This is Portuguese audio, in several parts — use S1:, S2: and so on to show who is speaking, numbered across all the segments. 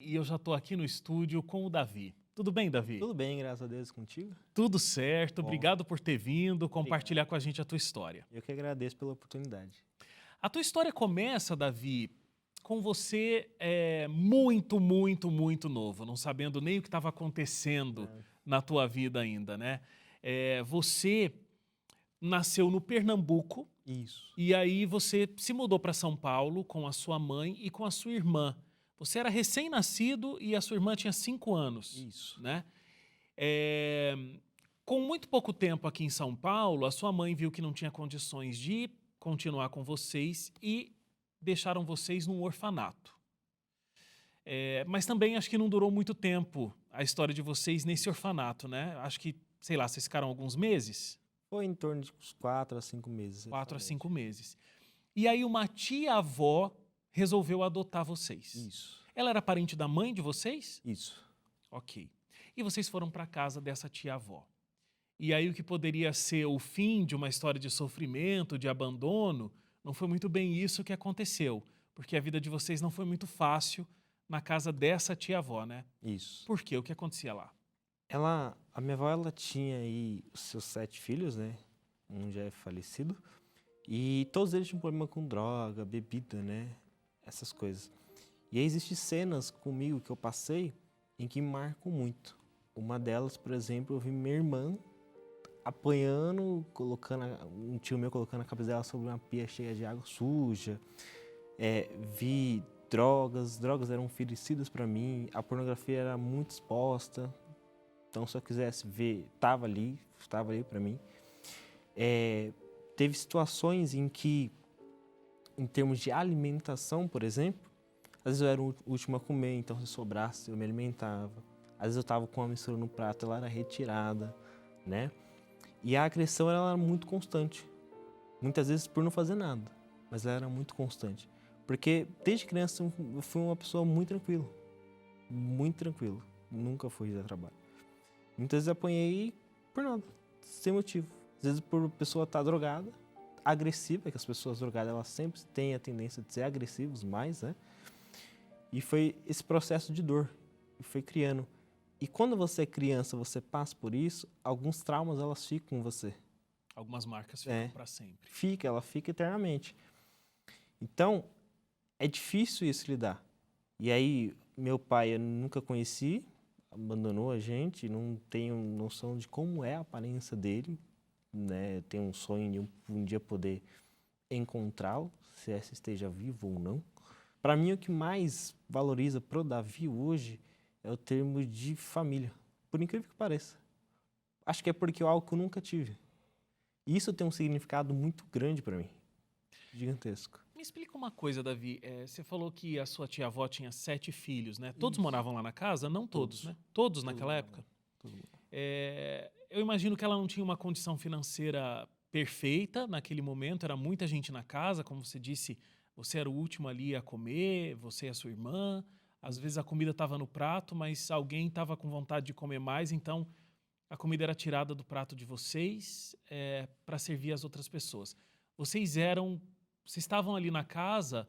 S1: E eu já estou aqui no estúdio com o Davi. Tudo bem, Davi?
S2: Tudo bem, graças a Deus, contigo?
S1: Tudo certo.
S2: Bom.
S1: Obrigado por ter vindo compartilhar com a gente a tua história.
S2: Eu que agradeço pela oportunidade.
S1: A tua história começa, Davi, com você muito novo, não sabendo nem o que estava acontecendo na tua vida ainda, né? Você nasceu no Pernambuco.
S2: Isso.
S1: E aí você se mudou para São Paulo com a sua mãe e com a sua irmã. Você era recém-nascido e a sua irmã tinha 5 anos.
S2: Isso.
S1: Né? Com muito pouco tempo aqui em São Paulo, a sua mãe viu que não tinha condições de continuar com vocês e deixaram vocês num orfanato. Mas também acho que não durou muito tempo a história de vocês nesse orfanato, né? Acho que, sei lá, vocês ficaram alguns meses?
S2: Foi em torno de uns 4 a 5 meses.
S1: 4 a 5 meses. E aí uma tia-avó resolveu adotar vocês.
S2: Isso.
S1: Ela era parente da mãe de vocês?
S2: Isso.
S1: Ok. E vocês foram para a casa dessa tia-avó. E aí o que poderia ser o fim de uma história de sofrimento, de abandono, não foi muito bem isso que aconteceu. Porque a vida de vocês não foi muito fácil na casa dessa tia-avó, né?
S2: Isso.
S1: Por quê? O que acontecia lá?
S2: A minha avó, ela tinha aí os seus 7 filhos, né? Um já é falecido. E todos eles tinham problema com droga, bebida, né? Essas coisas. E aí existem cenas comigo que eu passei em que me marcam muito. Uma delas, por exemplo, eu vi minha irmã apanhando, um tio meu colocando a cabeça dela sobre uma pia cheia de água suja. Vi drogas eram oferecidas para mim, a pornografia era muito exposta. Então, se eu quisesse ver, estava ali para mim. Teve situações em que, em termos de alimentação, por exemplo, às vezes eu era o último a comer, então se sobrasse eu me alimentava. Às vezes eu estava com uma mistura no prato, ela era retirada, né? E a agressão ela era muito constante. Muitas vezes por não fazer nada, mas ela era muito constante. Porque desde criança eu fui uma pessoa muito tranquilo. Nunca fui dar trabalho. Muitas vezes apanhei por nada, sem motivo. Às vezes por a pessoa estar drogada, agressiva, que as pessoas drogadas elas sempre têm a tendência de ser agressivos mais, né? E foi esse processo de dor, e foi criando. E quando você é criança, você passa por isso, alguns traumas elas ficam com você.
S1: Algumas marcas ficam para sempre.
S2: Ela fica eternamente. Então, é difícil isso lidar. E aí, meu pai eu nunca conheci, abandonou a gente, não tenho noção de como é a aparência dele, né? Eu tenho um sonho de um dia poder encontrá-lo, se essa esteja vivo ou não. Para mim, o que mais valoriza pro Davi hoje é o termo de família, por incrível que pareça. Acho que é porque é algo que eu nunca tive. E isso tem um significado muito grande para mim, gigantesco.
S1: Me explica uma coisa, Davi. Você falou que a sua tia-avó tinha 7 filhos, né? Todos
S2: Isso.
S1: moravam lá na casa? Não todos, né? Todos naquela época? Eu imagino que ela não tinha uma condição financeira perfeita naquele momento, era muita gente na casa, como você disse, você era o último ali a comer, você e a sua irmã, às vezes a comida estava no prato, mas alguém estava com vontade de comer mais, então a comida era tirada do prato de vocês para servir as outras pessoas. Vocês estavam ali na casa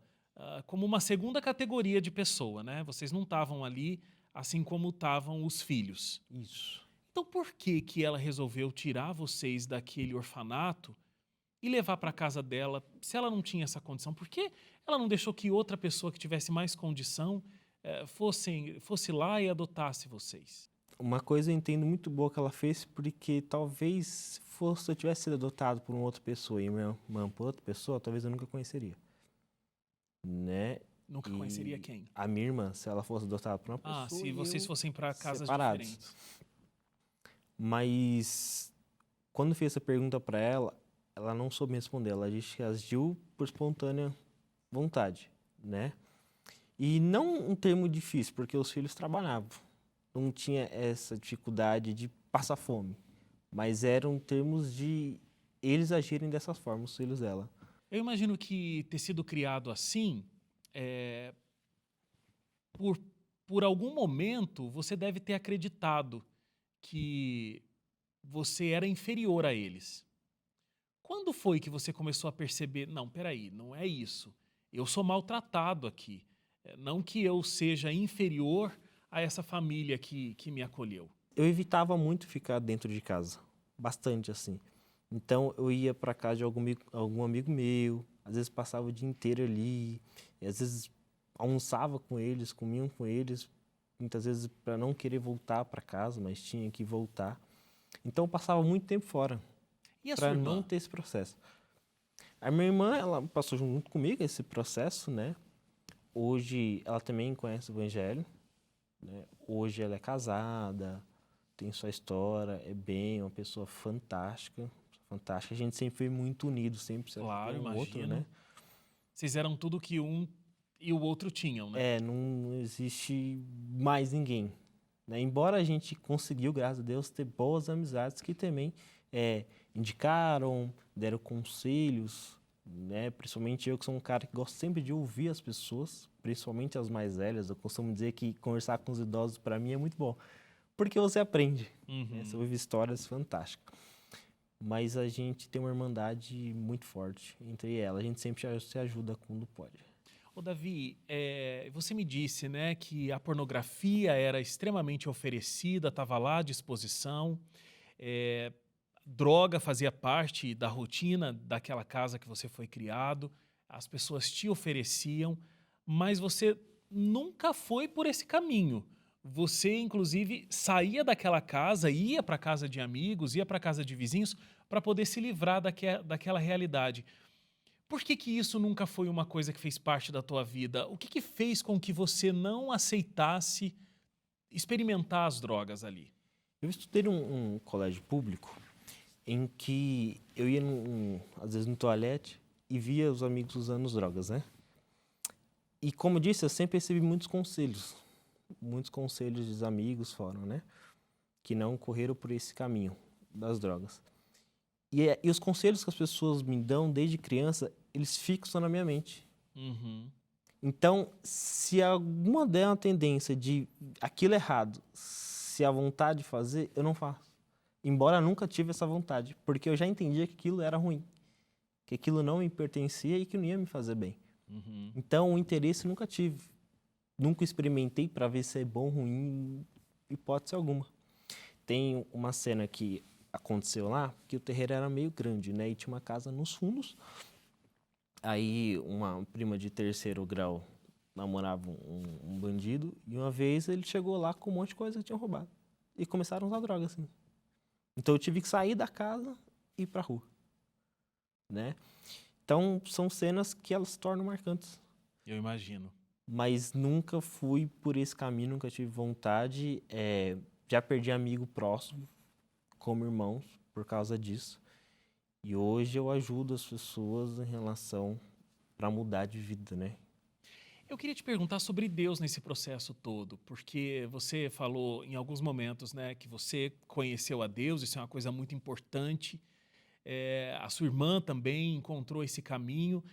S1: como uma segunda categoria de pessoa, né? Vocês não estavam ali assim como estavam os filhos.
S2: Isso.
S1: Então, por que ela resolveu tirar vocês daquele orfanato e levar para a casa dela, se ela não tinha essa condição? Por que ela não deixou que outra pessoa que tivesse mais condição fosse lá e adotasse vocês?
S2: Uma coisa eu entendo muito boa que ela fez, porque talvez se eu tivesse sido adotado por uma outra pessoa e minha irmã por outra pessoa, talvez eu nunca conheceria. Né?
S1: Nunca conheceria quem?
S2: A minha irmã, se ela fosse adotada por uma pessoa.
S1: Se vocês fossem para casas
S2: separados.
S1: diferentes.
S2: Mas quando eu fiz essa pergunta para ela, ela não soube me responder. Ela disse que agiu por espontânea vontade, né? E não um termo difícil, porque os filhos trabalhavam. Não tinha essa dificuldade de passar fome. Mas eram termos de eles agirem dessa forma, os filhos dela.
S1: Eu imagino que ter sido criado assim, por algum momento, você deve ter acreditado que você era inferior a eles. Quando foi que você começou a perceber, não, peraí, não é isso. Eu sou maltratado aqui. Não que eu seja inferior a essa família que me acolheu.
S2: Eu evitava muito ficar dentro de casa, bastante assim. Então eu ia para casa de algum amigo meu, às vezes passava o dia inteiro ali, e às vezes almoçava com eles, comiam com eles, muitas vezes para não querer voltar para casa, mas tinha que voltar. Então eu passava muito tempo fora,
S1: E a sua
S2: para não
S1: irmã?
S2: ter esse processo. A minha irmã, ela passou junto comigo esse processo, né? Hoje ela também conhece o Evangelho, né? Hoje ela é casada, tem sua história, é bem, uma pessoa fantástica, fantástica. A gente sempre foi muito unido, sempre se
S1: Claro,
S2: ajudou um outro,
S1: imagino.
S2: né?
S1: Vocês eram tudo que um e o outro tinham, né?
S2: Não existe mais ninguém, né? Embora a gente conseguiu, graças a Deus, ter boas amizades que também indicaram, deram conselhos, né? Principalmente eu, que sou um cara que gosto sempre de ouvir as pessoas, principalmente as mais velhas. Eu costumo dizer que conversar com os idosos, para mim, é muito bom, porque você aprende, né? Você ouve histórias fantásticas. Mas a gente tem uma irmandade muito forte entre elas. A gente sempre se ajuda quando pode.
S1: Ô, Davi, você me disse, né, que a pornografia era extremamente oferecida, estava lá à disposição, droga fazia parte da rotina daquela casa que você foi criado, as pessoas te ofereciam, mas você nunca foi por esse caminho. Você, inclusive, saía daquela casa, ia para casa de amigos, ia para casa de vizinhos, para poder se livrar daquela realidade. Por que que isso nunca foi uma coisa que fez parte da tua vida? O que que fez com que você não aceitasse experimentar as drogas ali?
S2: Eu estudei num colégio público em que eu ia, às vezes, no toalete e via os amigos usando as drogas, né? E, como eu disse, eu sempre recebi muitos conselhos dos amigos foram, né? Que não correram por esse caminho das drogas. E os conselhos que as pessoas me dão desde criança, eles fixam na minha mente.
S1: Uhum.
S2: Então, se alguma der uma tendência de aquilo errado, se a vontade de fazer, eu não faço. Embora eu nunca tive essa vontade, porque eu já entendia que aquilo era ruim, que aquilo não me pertencia e que não ia me fazer bem.
S1: Uhum.
S2: Então, o interesse nunca tive. Nunca experimentei para ver se é bom ou ruim, hipótese alguma. Tem uma cena que aconteceu lá, que o terreiro era meio grande, né? E tinha uma casa nos fundos. Aí uma prima de terceiro grau namorava um bandido e uma vez ele chegou lá com um monte de coisa que tinha roubado. E começaram a usar droga, assim. Então eu tive que sair da casa e ir pra rua, né? Então são cenas que elas se tornam marcantes.
S1: Eu imagino.
S2: Mas nunca fui por esse caminho, nunca tive vontade. Já perdi amigo próximo, como irmãos, por causa disso. E hoje eu ajudo as pessoas em relação para mudar de vida, né?
S1: Eu queria te perguntar sobre Deus nesse processo todo, porque você falou em alguns momentos, né, que você conheceu a Deus, isso é uma coisa muito importante. A sua irmã também encontrou esse caminho.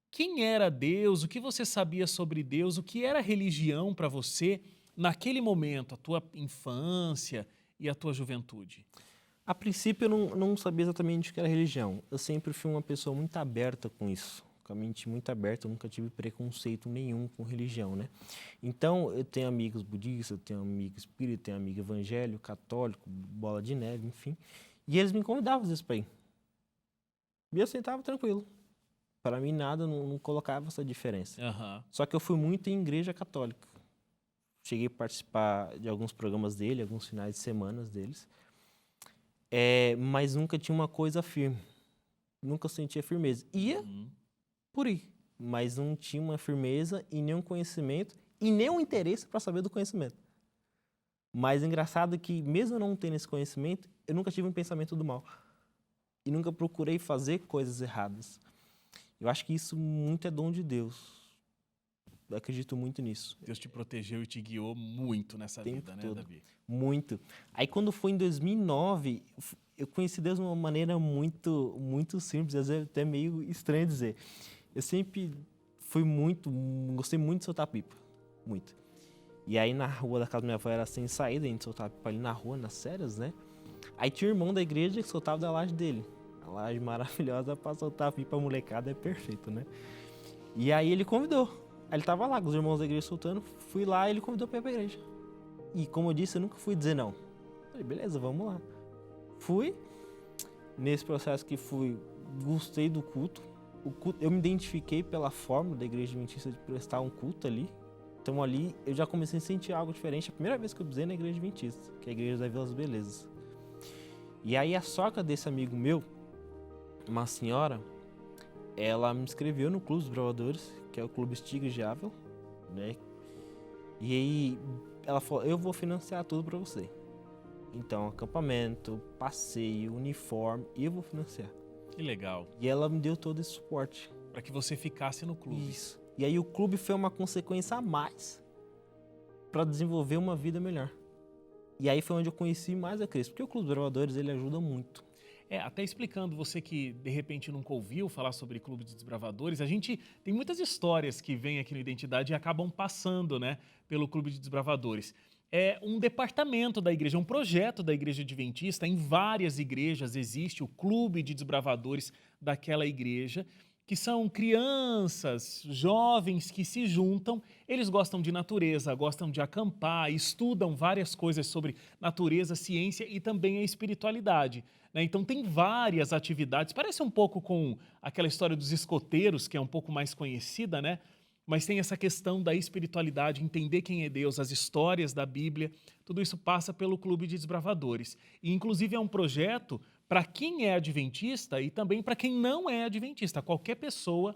S1: Quem era Deus? O que você sabia sobre Deus? O que era religião para você naquele momento, a tua infância e a tua juventude?
S2: A princípio eu não sabia exatamente o que era religião. Eu sempre fui uma pessoa muito aberta com isso, com a mente muito aberta, eu nunca tive preconceito nenhum com religião, né? Então eu tenho amigos budistas, eu tenho amigo espírita, tenho amigo evangélico, católico, bola de neve, enfim. E eles me convidavam às vezes para ir. E eu sentava tranquilo. Para mim nada, não colocava essa diferença.
S1: Uhum.
S2: Só que eu fui muito em igreja católica. Cheguei a participar de alguns programas dele, alguns finais de semana deles. Mas nunca tinha uma coisa firme. Nunca sentia firmeza. Ia por ir, mas não tinha uma firmeza e nenhum conhecimento e nenhum interesse para saber do conhecimento. Mas engraçado que, mesmo eu não tendo esse conhecimento, eu nunca tive um pensamento do mal. E nunca procurei fazer coisas erradas. Eu acho que isso muito é dom de Deus. Eu acredito muito nisso.
S1: Deus te protegeu e te guiou muito nessa vida, né, Davi?
S2: Muito. Aí, quando foi em 2009, eu conheci Deus de uma maneira muito, muito simples, às vezes até meio estranho dizer. Eu sempre gostei muito de soltar pipa. Muito. E aí, na rua da casa da minha avó era sem saída, a gente soltava pipa ali na rua, nas férias, né? Aí tinha um irmão da igreja que soltava da laje dele. A laje maravilhosa para soltar pipa molecada, é perfeito, né? E aí ele convidou. Aí ele tava lá com os irmãos da igreja soltando, fui lá e ele convidou pra ir pra igreja. E como eu disse, eu nunca fui dizer não. Falei, beleza, vamos lá. Fui, nesse processo que fui, gostei do culto. O culto, eu me identifiquei pela forma da igreja adventista de prestar um culto ali. Então ali eu já comecei a sentir algo diferente. A primeira vez que eu pisei na igreja adventista, que é a igreja da Vila das Belezas. E aí a sogra desse amigo meu, uma senhora, ela me inscreveu no Clube dos Bravadores, que é o Clube Tigres de Ávila, né? E aí ela falou, eu vou financiar tudo pra você. Então, acampamento, passeio, uniforme, eu vou financiar.
S1: Que legal.
S2: E ela me deu todo esse suporte.
S1: Para que você ficasse no clube.
S2: Isso. E aí o clube foi uma consequência a mais para desenvolver uma vida melhor. E aí foi onde eu conheci mais a Cristo, porque o Clube dos Bravadores, ele ajuda muito.
S1: Até explicando, você que de repente nunca ouviu falar sobre Clube de Desbravadores, a gente tem muitas histórias que vêm aqui no Identidade e acabam passando, né, pelo Clube de Desbravadores. É um departamento da igreja, um projeto da Igreja Adventista. Em várias igrejas existe o Clube de Desbravadores daquela igreja, que são crianças, jovens que se juntam. Eles gostam de natureza, gostam de acampar, estudam várias coisas sobre natureza, ciência e também a espiritualidade, né? Então tem várias atividades, parece um pouco com aquela história dos escoteiros, que é um pouco mais conhecida, né? Mas tem essa questão da espiritualidade, entender quem é Deus, as histórias da Bíblia, tudo isso passa pelo Clube de Desbravadores. E inclusive é um projeto para quem é adventista e também para quem não é adventista. Qualquer pessoa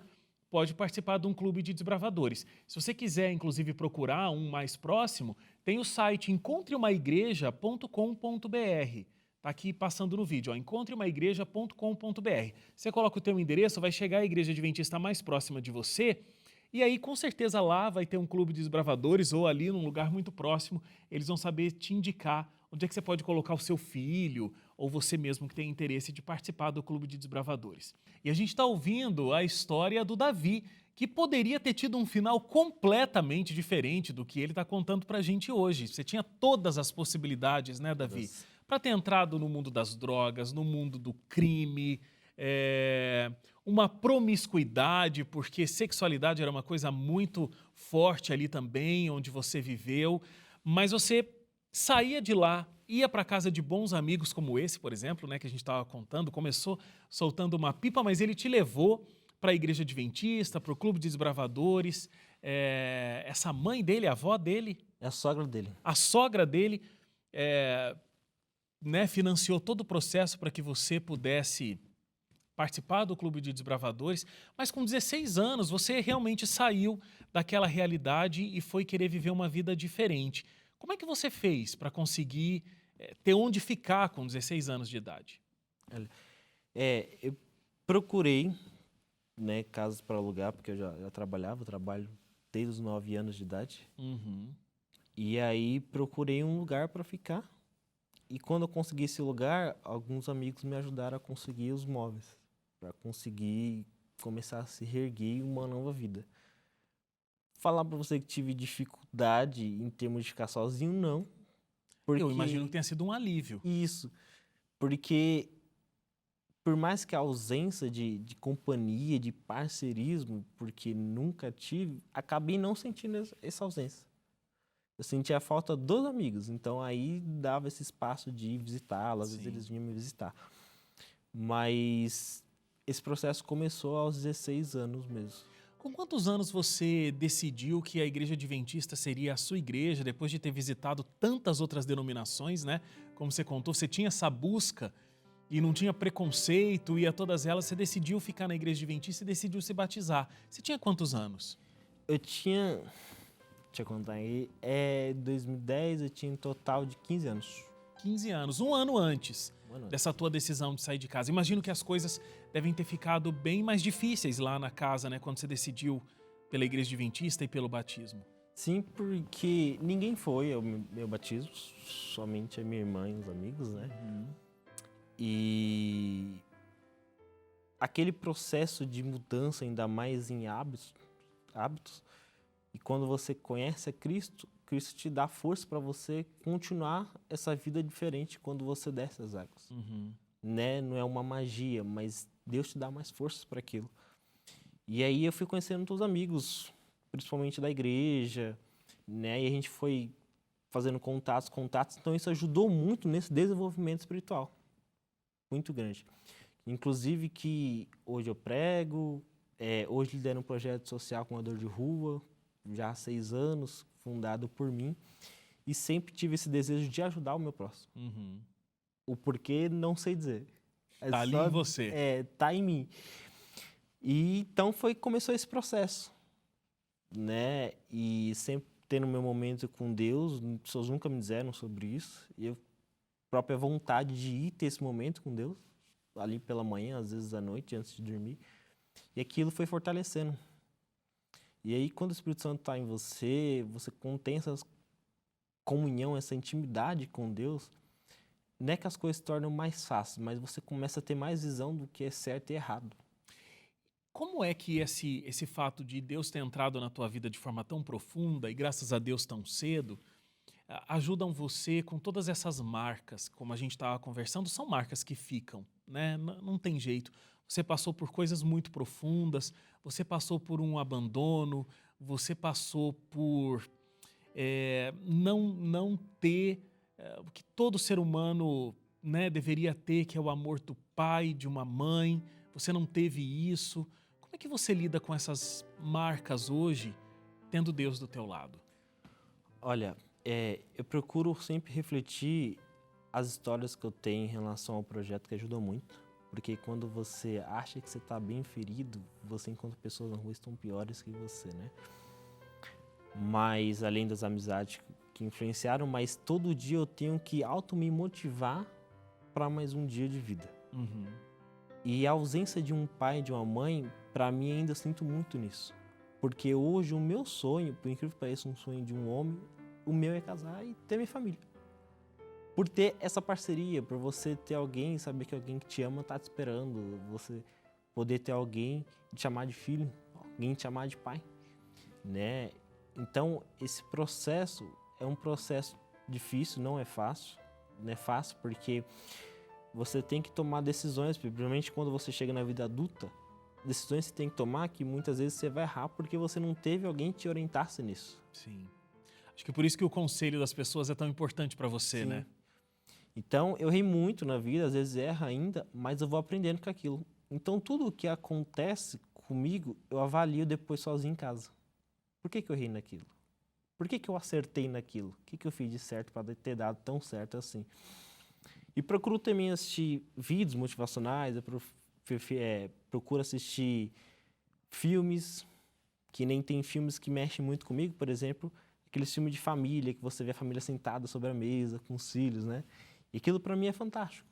S1: pode participar de um Clube de Desbravadores. Se você quiser, inclusive, procurar um mais próximo, tem o site encontreumaigreja.com.br. Está aqui passando no vídeo, encontreumaigreja.com.br. Você coloca o teu endereço, vai chegar a igreja adventista mais próxima de você. E aí, com certeza, lá vai ter um Clube de Desbravadores ou ali num lugar muito próximo, eles vão saber te indicar onde é que você pode colocar o seu filho ou você mesmo que tem interesse de participar do Clube de Desbravadores. E a gente está ouvindo a história do Davi, que poderia ter tido um final completamente diferente do que ele está contando para a gente hoje. Você tinha todas as possibilidades, né, Davi? Para ter entrado no mundo das drogas, no mundo do crime, uma promiscuidade, porque sexualidade era uma coisa muito forte ali também, onde você viveu, mas você saía de lá, ia para casa de bons amigos como esse, por exemplo, né, que a gente estava contando, começou soltando uma pipa, mas ele te levou para a igreja adventista, para o Clube de Desbravadores. Essa mãe dele, a avó dele...
S2: É a sogra dele.
S1: A sogra dele né, financiou todo o processo para que você pudesse participar do Clube de Desbravadores, mas com 16 anos você realmente saiu daquela realidade e foi querer viver uma vida diferente. Como é que você fez para conseguir ter onde ficar com 16 anos de idade?
S2: Eu procurei, né, casas para alugar, porque eu já trabalho desde os 9 anos de idade.
S1: Uhum.
S2: E aí procurei um lugar para ficar. E quando eu consegui esse lugar, alguns amigos me ajudaram a conseguir os móveis, para conseguir começar a se reerguer uma nova vida. Falar para você que tive dificuldade em termos de ficar sozinho, não. Porque...
S1: Eu imagino que tenha sido um alívio.
S2: Isso, porque por mais que a ausência de companhia, de parceirismo, porque nunca tive, acabei não sentindo essa ausência. Eu sentia a falta dos amigos, então aí dava esse espaço de ir visitá-los, às vezes eles vinham me visitar. Mas esse processo começou aos 16 anos mesmo.
S1: Com quantos anos você decidiu que a Igreja Adventista seria a sua igreja, depois de ter visitado tantas outras denominações, né? Como você contou, você tinha essa busca e não tinha preconceito, ia a todas elas, você decidiu ficar na Igreja Adventista e decidiu se batizar. Você tinha quantos anos?
S2: Eu tinha... Deixa eu contar aí. 2010 eu tinha um total de 15 anos.
S1: 15 anos, um ano antes dessa tua decisão de sair de casa. Imagino que as coisas devem ter ficado bem mais difíceis lá na casa, né? Quando você decidiu pela Igreja Adventista e pelo batismo.
S2: Sim, porque ninguém foi ao meu batismo, somente a minha irmã e os amigos, né?
S1: Uhum.
S2: E aquele processo de mudança, ainda mais em hábitos, e quando você conhece a Cristo, Cristo te dá força para você continuar essa vida diferente quando você desce as águas.
S1: Uhum.
S2: Né? Não é uma magia, mas Deus te dá mais forças para aquilo. E aí eu fui conhecendo todos os amigos, principalmente da igreja, né? E a gente foi fazendo contatos, então isso ajudou muito nesse desenvolvimento espiritual, muito grande. Inclusive que hoje eu prego, hoje lidero um projeto social com a dor de rua, já há 6 anos, fundado por mim, e sempre tive esse desejo de ajudar o meu próximo.
S1: Uhum.
S2: O porquê, não sei dizer.
S1: Tá ali em você.
S2: Tá em mim. E então começou esse processo, né? E sempre tendo meu momento com Deus, as pessoas nunca me disseram sobre isso, e eu própria vontade de ir ter esse momento com Deus, ali pela manhã, às vezes à noite, antes de dormir, e aquilo foi fortalecendo. E aí, quando o Espírito Santo está em você, você contém essa comunhão, essa intimidade com Deus, não é que as coisas se tornam mais fáceis, mas você começa a ter mais visão do que é certo e errado.
S1: Como é que esse fato de Deus ter entrado na tua vida de forma tão profunda e graças a Deus tão cedo, ajudam você com todas essas marcas, como a gente estava conversando, são marcas que ficam, né? Não tem jeito. Você passou por coisas muito profundas, você passou por um abandono, você passou por não ter o que todo ser humano, né, deveria ter, que é o amor do pai, de uma mãe. Você não teve isso. Como é que você lida com essas marcas hoje, tendo Deus do teu lado?
S2: Olha, eu procuro sempre refletir as histórias que eu tenho em relação ao projeto, que ajudam muito. Porque quando você acha que você está bem ferido, você encontra pessoas na rua que estão piores que você, né? Mas, além das amizades que influenciaram, mas todo dia eu tenho que me motivar para mais um dia de vida.
S1: Uhum.
S2: E a ausência de um pai e de uma mãe, para mim, ainda sinto muito nisso. Porque hoje o meu sonho, por incrível que pareça um sonho de um homem, o meu é casar e ter minha família. Por ter essa parceria, por você ter alguém, saber que alguém que te ama está te esperando, você poder ter alguém te chamar de filho, alguém te chamar de pai, né? Então, esse processo é um processo difícil, não é fácil. Não é fácil porque você tem que tomar decisões, principalmente quando você chega na vida adulta, decisões que você tem que tomar que muitas vezes você vai errar porque você não teve alguém que te orientasse nisso.
S1: Sim. Acho que por isso que o conselho das pessoas é tão importante para você,
S2: Sim.
S1: né?
S2: Então, eu errei muito na vida, às vezes erro ainda, mas eu vou aprendendo com aquilo. Então, tudo o que acontece comigo, eu avalio depois sozinho em casa. Por que eu errei naquilo? Por que eu acertei naquilo? O que eu fiz de certo para ter dado tão certo assim? E procuro também assistir vídeos motivacionais, procuro assistir filmes, que nem tem filmes que mexem muito comigo, por exemplo, aqueles filmes de família, que você vê a família sentada sobre a mesa, com os filhos, né? E aquilo para mim é fantástico.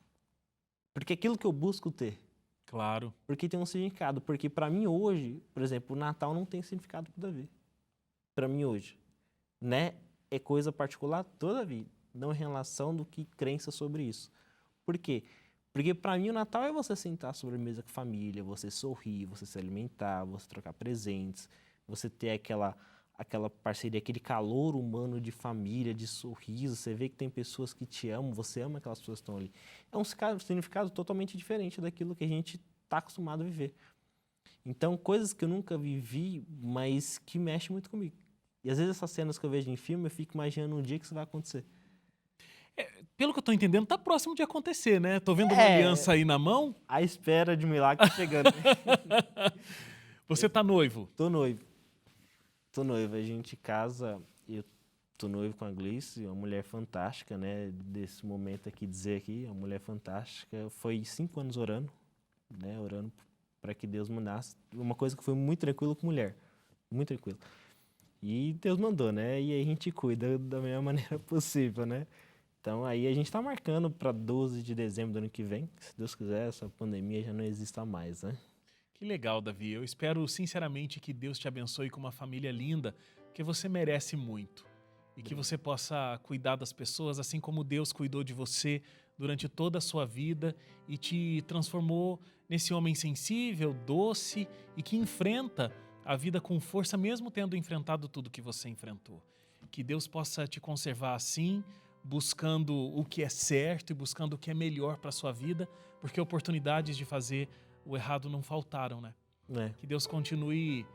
S2: Porque é aquilo que eu busco ter.
S1: Claro.
S2: Porque tem um significado. Porque para mim hoje, por exemplo, o Natal não tem significado para o Davi. Para mim hoje, né? É coisa particular toda a vida, não em relação do que crença sobre isso. Por quê? Porque para mim o Natal é você sentar sobre a mesa com a família, você sorrir, você se alimentar, você trocar presentes, você ter aquela parceria, aquele calor humano de família, de sorriso. Você vê que tem pessoas que te amam, você ama aquelas pessoas que estão ali. É um significado totalmente diferente daquilo que a gente está acostumado a viver. Então, coisas que eu nunca vivi, mas que mexem muito comigo. E às vezes essas cenas que eu vejo em filme, eu fico imaginando um dia que isso vai acontecer.
S1: Pelo que eu tô entendendo, tá próximo de acontecer, né? Tô vendo uma aliança aí na mão.
S2: A espera de um milagre chegando.
S1: Você tá noivo?
S2: Tô noivo. A gente casa, eu tô noivo com a Gleice, uma mulher fantástica, né? Desse momento aqui, dizer aqui, uma mulher fantástica. Foi 5 anos orando, né? Orando para que Deus mandasse. Uma coisa que foi muito tranquilo com mulher. Muito tranquilo. E Deus mandou, né? E aí a gente cuida da melhor maneira possível, né? Então aí a gente está marcando para 12 de dezembro do ano que vem. Se Deus quiser, essa pandemia já não exista mais, né?
S1: Que legal, Davi. Eu espero sinceramente que Deus te abençoe com uma família linda, porque você merece muito. E que você possa cuidar das pessoas assim como Deus cuidou de você durante toda a sua vida e te transformou nesse homem sensível, doce e que enfrenta a vida com força, mesmo tendo enfrentado tudo que você enfrentou. Que Deus possa te conservar assim, buscando o que é certo e buscando o que é melhor para a sua vida, porque oportunidades de fazer o errado não faltaram, né?
S2: É.
S1: Que Deus continue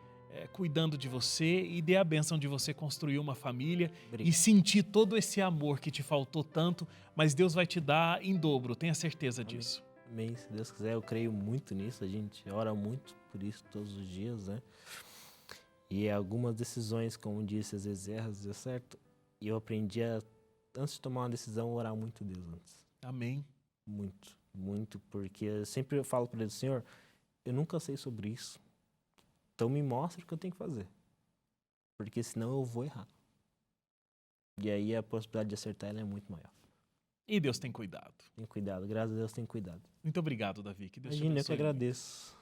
S1: cuidando de você e dê a bênção de você construir uma família e
S2: Obrigado.
S1: sentir todo esse amor que te faltou tanto, mas Deus vai te dar em dobro, tenha certeza
S2: Amém.
S1: disso.
S2: Amém. Se Deus quiser, eu creio muito nisso. A gente ora muito por isso todos os dias, né? E algumas decisões, como disse, às vezes erra, às vezes certo. E eu aprendi a, antes de tomar uma decisão, orar muito a Deus antes.
S1: Amém.
S2: Muito, muito. Porque eu sempre falo para ele, Senhor, eu nunca sei sobre isso. Então me mostra o que eu tenho que fazer. Porque senão eu vou errar. E aí a possibilidade de acertar ela é muito maior.
S1: E Deus tem cuidado.
S2: Tem cuidado, graças a Deus tem cuidado.
S1: Muito obrigado, Davi. Que Deus te
S2: Imagina, eu que
S1: abençoe muito.
S2: agradeço.